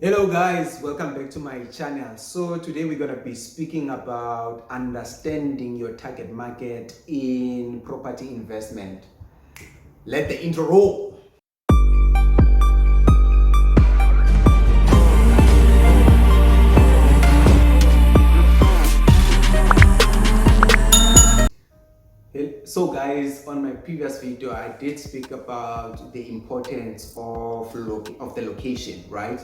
Hello guys, welcome back to my channel. So today we're going to be speaking about understanding your target market in property investment. Let the intro roll. So guys, on my previous video I did speak about the importance of the location, right?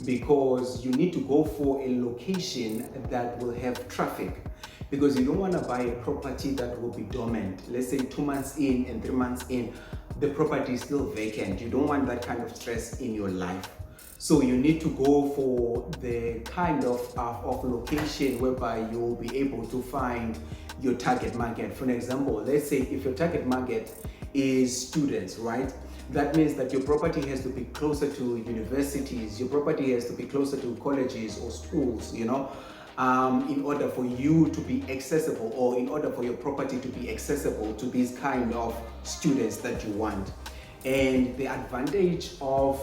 Because you need to go for a location that will have traffic, because you don't want to buy a property that will be dormant. Let's say 2 months in and 3 months in, the property is still vacant. You don't want that kind of stress in your life. So you need to go for the kind of location whereby you'll be able to find your target market. For example, let's say if your target market is students, right? That means that your property has to be closer to universities, your property has to be closer to colleges or schools, in order for you to be accessible, or in order for your property to be accessible to these kind of students that you want. And the advantage of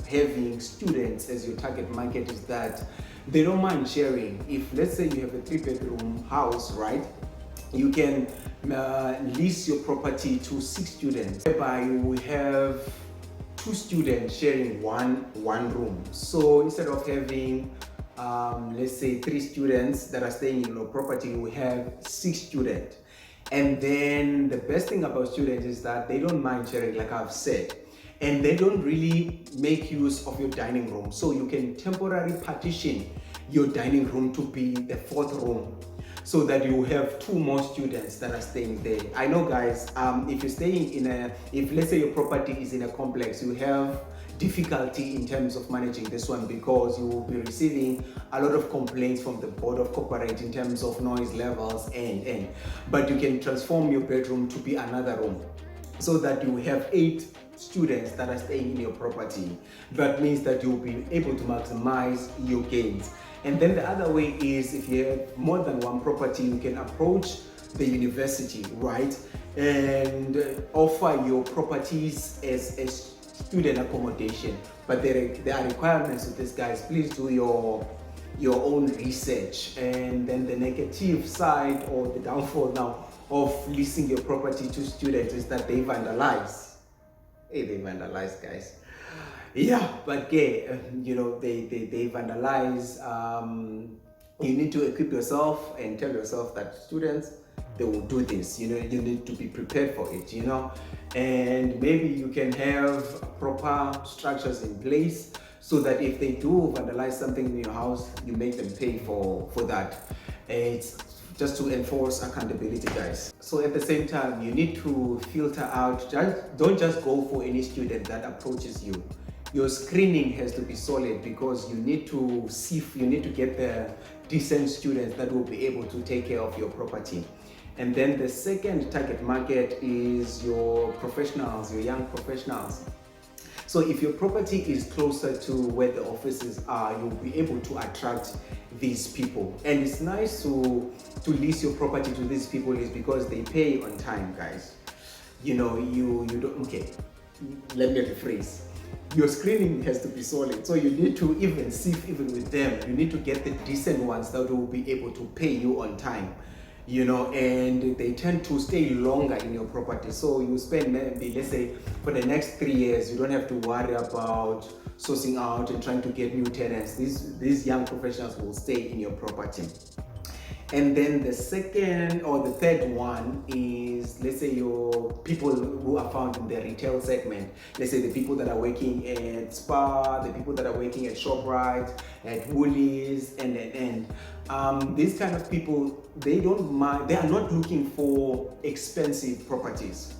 having students as your target market is that they don't mind sharing. If let's say you have a 3-bedroom house, right? You can lease your property to 6 students, whereby you have 2 students sharing one room. So instead of having let's say 3 students that are staying in your property, we have 6 students. And then the best thing about students is that they don't mind sharing, like I've said, and they don't really make use of your dining room. So you can temporarily partition your dining room to be the 4th room, so that you have 2 more students that are staying there. I know guys, if you're staying if let's say your property is in a complex, you have difficulty in terms of managing this one, because you will be receiving a lot of complaints from the board of corporate in terms of noise levels but you can transform your bedroom to be another room, so that you have 8 students that are staying in your property. That means that you'll be able to maximize your gains. And then the other way is, if you have more than one property, you can approach the university, right, and offer your properties as student accommodation. But there are requirements with this, guys. Please do your own research. And then the negative side, or the downfall now of leasing your property to students, is that they vandalize. Hey, they vandalize, guys. Yeah, but they vandalize. You need to equip yourself and tell yourself that students, they will do this. You need to be prepared for it. And maybe you can have proper structures in place, so that if they do vandalize something in your house, you make them pay for that. It's just to enforce accountability, guys. So at the same time, you need to filter out. Don't just go for any student that approaches you. Your screening has to be solid, because you need to get the decent students that will be able to take care of your property. And then the second target market is your professionals, your young professionals. So if your property is closer to where the offices are, you'll be able to attract these people. And it's nice to lease your property to these people, is because they pay on time, guys. You don't, okay, let me rephrase. Your screening has to be solid. So you need to even with them. You need to get the decent ones that will be able to pay you on time. And they tend to stay longer in your property. So you spend, maybe, let's say, for the next 3 years, you don't have to worry about sourcing out and trying to get new tenants. These young professionals will stay in your property. And then the second or the third one is, let's say, your people who are found in the retail segment. Let's say the people that are working at Spar, the people that are working at ShopRite, at Woolies, and these kind of people, they don't mind. They are not looking for expensive properties.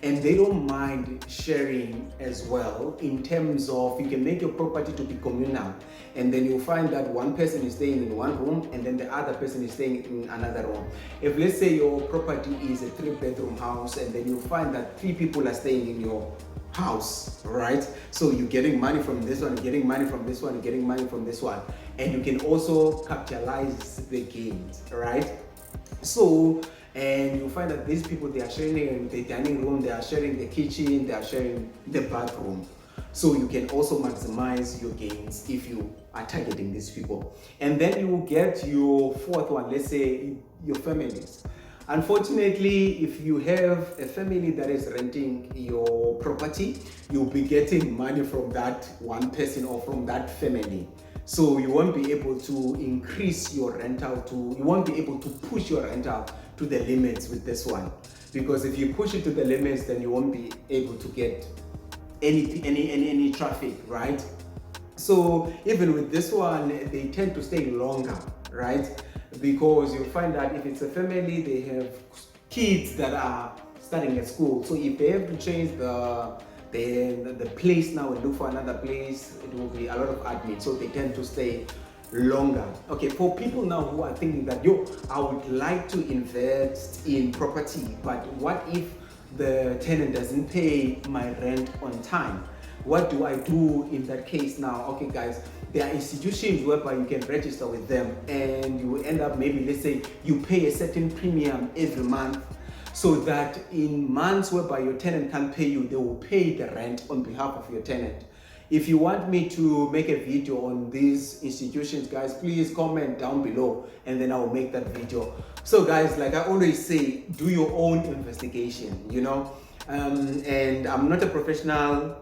And they don't mind sharing as well, in terms of, you can make your property to be communal, and then you'll find that one person is staying in one room and then the other person is staying in another room. If let's say your property is a 3-bedroom house, and then you'll find that 3 people are staying in your house, right? So you're getting money from this one, getting money from this one, getting money from this one, and you can also capitalize the gains, right? So, and you find that these people, they are sharing the dining room, they are sharing the kitchen, they are sharing the bathroom. So you can also maximize your gains if you are targeting these people. And then you will get your fourth one, let's say your families. Unfortunately, if you have a family that is renting your property, you'll be getting money from that one person or from that family. So you won't be able to increase your rental you won't be able to push your rental to the limits with this one. Because if you push it to the limits, then you won't be able to get any traffic, right? So even with this one, they tend to stay longer, right? Because you find that if it's a family, they have kids that are studying at school. So if they have to change the place now and look for another place, it will be a lot of admin. So they tend to stay longer. Okay, for people now who are thinking that, yo, I would like to invest in property, but what if the tenant doesn't pay my rent on time? What do I do in that case now? Okay guys, there are institutions whereby you can register with them and you will end up, maybe let's say you pay a certain premium every month, so that in months whereby your tenant can't pay you, they will pay the rent on behalf of your tenant. If you want me to make a video on these institutions, guys, please comment down below and then I will make that video. So guys, like I always say, do your own investigation, you know, and I'm not a professional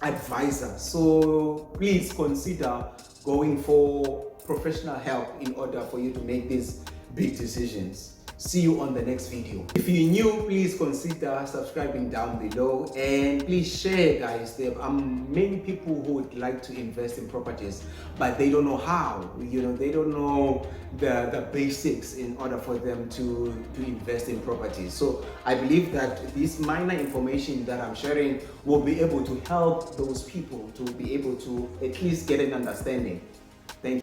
advisor, so please consider going for professional help in order for you to make these big decisions. See you on the next video. If you're new, please consider subscribing down below and please share, guys. There are many people who would like to invest in properties, but they don't know how. You know, they don't know the basics in order for them to invest in properties. So I believe that this minor information that I'm sharing will be able to help those people to be able to at least get an understanding. Thank you.